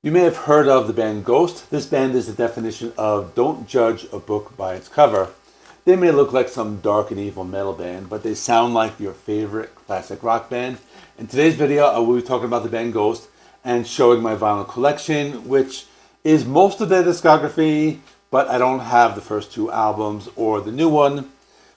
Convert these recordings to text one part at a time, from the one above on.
You may have heard of the band Ghost. This band is the definition of don't judge a book by its cover. They may look like some dark and evil metal band, but they sound like your favorite classic rock band. In today's video, I will be talking about the band Ghost and showing my vinyl collection, which is most of their discography, but I don't have the first two albums or the new one.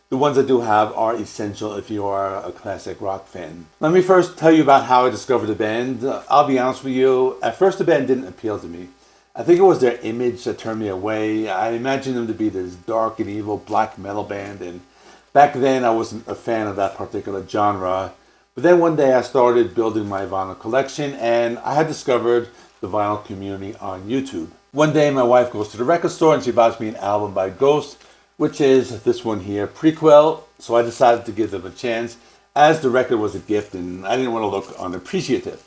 The ones I do have are essential if you are a classic rock fan. Let me first tell you about how I discovered the band. I'll be honest with you, at first the band didn't appeal to me. I think it was their image that turned me away. I imagined them to be this dark and evil black metal band, and back then I wasn't a fan of that particular genre. But then one day I started building my vinyl collection, and I had discovered the vinyl community on YouTube. One day my wife goes to the record store and she buys me an album by Ghost, which is this one here, Prequelle. So I decided to give them a chance, as the record was a gift and I didn't want to look unappreciative.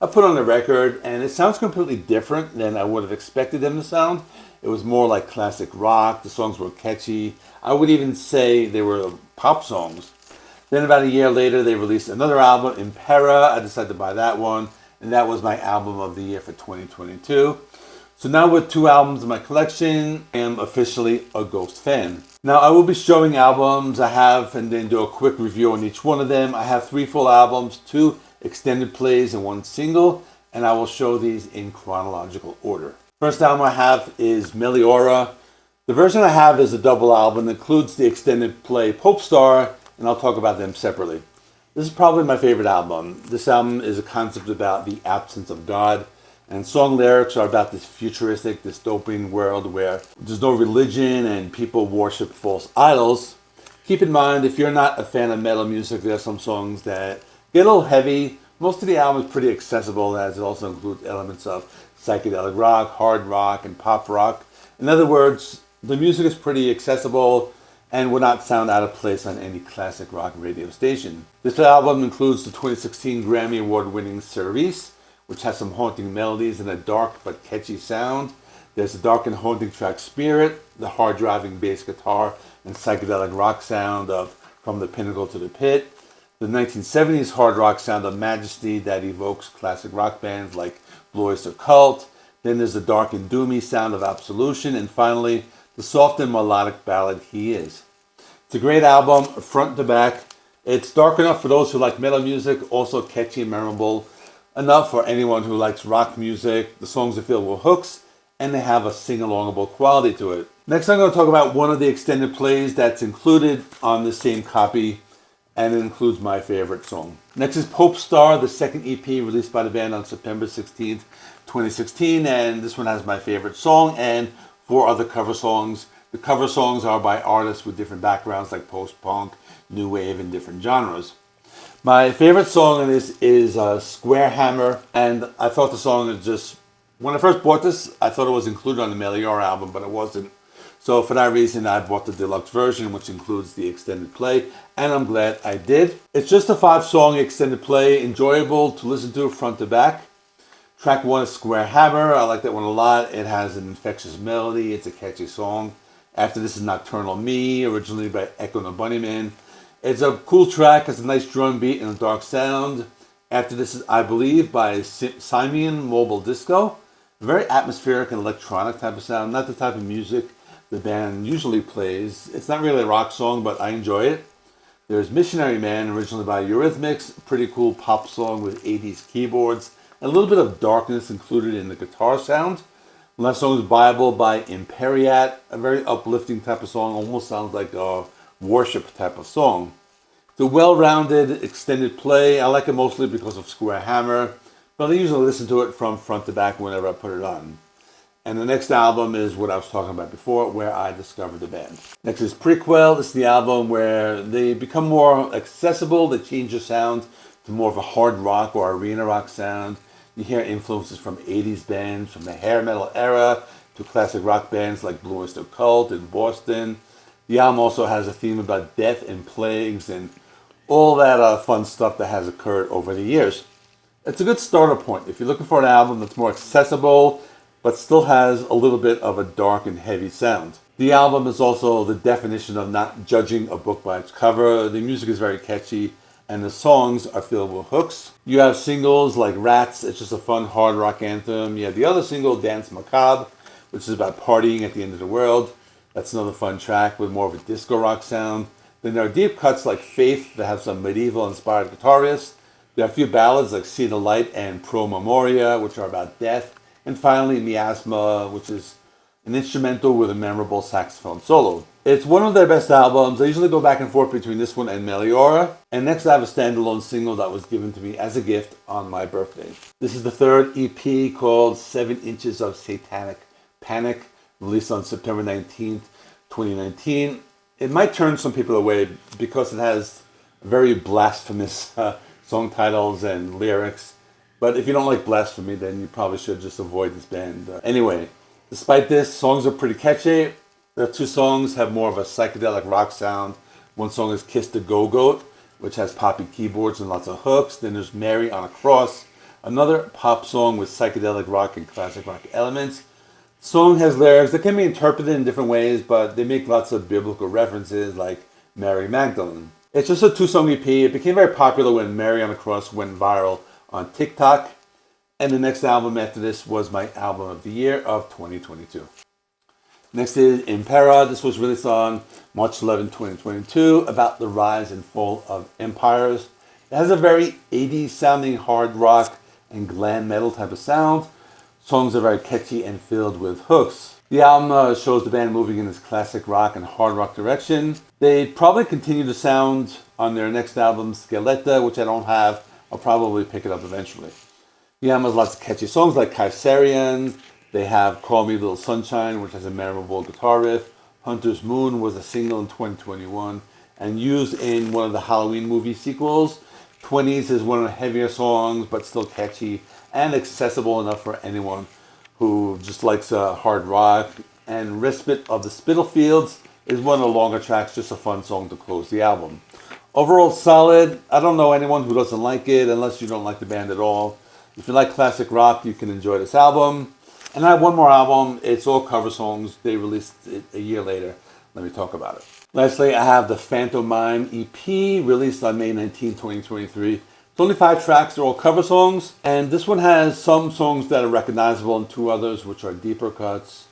I put on the record and it sounds completely different than I would have expected them to sound. It was more like classic rock. The songs were catchy. I would even say they were pop songs. Then about a year later, they released another album, Impera. I decided to buy that one, and that was my album of the year for 2022. So now with two albums in my collection, I am officially a Ghost fan. Now I will be showing albums I have and then do a quick review on each one of them. I have 3 full albums, 2 extended plays, and 1 single, and I will show these in chronological order. First album I have is Meliora. The version I have is a double album that includes the extended play Popestar, and I'll talk about them separately. This is probably my favorite album. This album is a concept about the absence of God, and song lyrics are about this futuristic, dystopian world where there's no religion and people worship false idols. Keep in mind, if you're not a fan of metal music, there are some songs that get a little heavy. Most of the album is pretty accessible, as it also includes elements of psychedelic rock, hard rock, and pop rock. In other words, the music is pretty accessible and would not sound out of place on any classic rock radio station. This album includes the 2016 Grammy Award-winning Cirice, which has some haunting melodies and a dark but catchy sound. There's the dark and haunting track Spirit, the hard-driving bass guitar and psychedelic rock sound of From the Pinnacle to the Pit, the 1970s hard rock sound of Majesty that evokes classic rock bands like Blue Oyster Cult. Then there's the dark and doomy sound of Absolution, and finally, the soft and melodic ballad He Is. It's a great album, front to back. It's dark enough for those who like metal music, also catchy and memorable enough for anyone who likes rock music. The songs are filled with hooks, and they have a sing-alongable quality to it. Next, I'm going to talk about one of the extended plays that's included on the same copy, and it includes my favorite song. Next is Popestar, the second EP released by the band on September 16th, 2016, and this one has my favorite song and 4 other cover songs. The cover songs are by artists with different backgrounds like post-punk, new wave, and different genres. My favorite song in this is Square Hammer, and I thought the song is just, when I first bought this, I thought it was included on the Meliora album, but it wasn't. So for that reason, I bought the deluxe version, which includes the extended play, and I'm glad I did. It's just a 5-song extended play, enjoyable to listen to front to back. Track 1 is Square Hammer. I like that one a lot. It has an infectious melody. It's a catchy song. After this is Nocturnal Me, originally by Echo and the Bunnymen. It's a cool track, has a nice drum beat and a dark sound. After this is I Believe by Simian Mobile Disco. Very atmospheric and electronic type of sound, not the type of music the band usually plays. It's not really a rock song, but I enjoy it. There's Missionary Man, originally by Eurythmics, pretty cool pop song with 80s keyboards, and a little bit of darkness included in the guitar sound. The last song is Bible by Impera, a very uplifting type of song, almost sounds like a worship type of song. It's a well-rounded extended play. I like it mostly because of Square Hammer, but I usually listen to it from front to back whenever I put it on. And the next album is what I was talking about before, where I discovered the band. Next is Prequelle. This is the album where they become more accessible. They change the sound to more of a hard rock or arena rock sound. You hear influences from 80s bands, from the hair metal era to classic rock bands like Blue Oyster Cult in Boston. The album also has a theme about death and plagues and all that fun stuff that has occurred over the years. It's a good starter point if you're looking for an album that's more accessible but still has a little bit of a dark and heavy sound. The album is also the definition of not judging a book by its cover. The music is very catchy and the songs are filled with hooks. You have singles like Rats, it's just a fun hard rock anthem. You have the other single, Dance Macabre, which is about partying at the end of the world. That's another fun track with more of a disco rock sound. Then there are deep cuts like Faith that have some medieval-inspired guitar riffs. There are a few ballads like See the Light and Pro Memoria, which are about death. And finally, Miasma, which is an instrumental with a memorable saxophone solo. It's one of their best albums. I usually go back and forth between this one and Meliora. And next I have a standalone single that was given to me as a gift on my birthday. This is the third EP called 7 Inches of Satanic Panic, released on September 19th, 2019. It might turn some people away because it has very blasphemous song titles and lyrics. But if you don't like blasphemy, then you probably should just avoid this band. Anyway, despite this, songs are pretty catchy. The 2 songs have more of a psychedelic rock sound. One song is Kiss the Go-Goat, which has poppy keyboards and lots of hooks. Then there's Mary on a Cross, another pop song with psychedelic rock and classic rock elements. The song has lyrics that can be interpreted in different ways, but they make lots of biblical references like Mary Magdalene. It's just a 2-song EP. It became very popular when Mary on a Cross went viral on TikTok. And the next album after this was my album of the year of 2022. Next is Impera. This was released on March 11, 2022, about the rise and fall of empires. It has a very 80s sounding hard rock and glam metal type of sound. Songs are very catchy and filled with hooks. The album shows the band moving in this classic rock and hard rock direction. They probably continue to sound on their next album, Skeleton, which I don't have. I'll probably pick it up eventually. The album has lots of catchy songs like Kaiserian. They have Call Me Little Sunshine, which has a memorable guitar riff. Hunter's Moon was a single in 2021 and used in one of the Halloween movie sequels. 20s is one of the heavier songs, but still catchy and accessible enough for anyone who just likes hard rock. And Respite of the Spitalfields is one of the longer tracks, just a fun song to close the album. Overall solid. I don't know anyone who doesn't like it unless you don't like the band at all. If you like classic rock, you can enjoy this album. And I have one more album. It's all cover songs. They released it a year later. Let me talk about it. Lastly, I have the Phantomime EP, released on May 19, 2023. It's only 5 tracks. They're all cover songs. And this one has some songs that are recognizable and 2 others which are deeper cuts.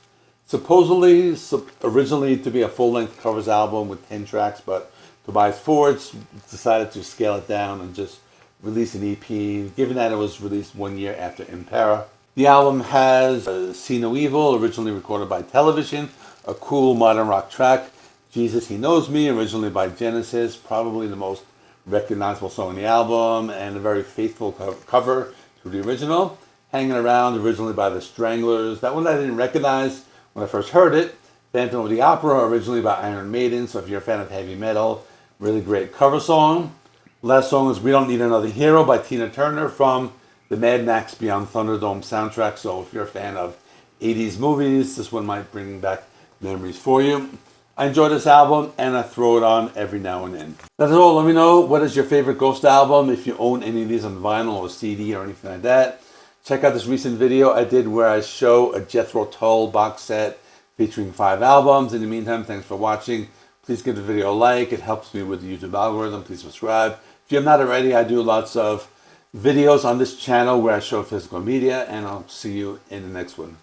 Supposedly, originally to be a full-length covers album with 10 tracks, but Tobias Forge decided to scale it down and just release an EP, given that it was released 1 year after Impera. The album has See No Evil, originally recorded by Television, a cool modern rock track. Jesus He Knows Me, originally by Genesis, probably the most recognizable song on the album, and a very faithful cover to the original. Hanging Around, originally by The Stranglers. That one I didn't recognize when I first heard it. Phantom of the Opera, originally by Iron Maiden, so if you're a fan of heavy metal, really great cover song. Last song is We Don't Need Another Hero by Tina Turner from the Mad Max Beyond Thunderdome soundtrack. So if you're a fan of 80s movies, this one might bring back memories for you. I enjoy this album and I throw it on every now and then. That's all. Let me know what is your favorite Ghost album, if you own any of these on vinyl or CD or anything like that. Check out this recent video I did where I show a Jethro Tull box set featuring 5 albums. In the meantime, thanks for watching. Please give the video a like. It helps me with the YouTube algorithm. Please subscribe. If you have not already, I do lots of videos on this channel where I show physical media, and I'll see you in the next one.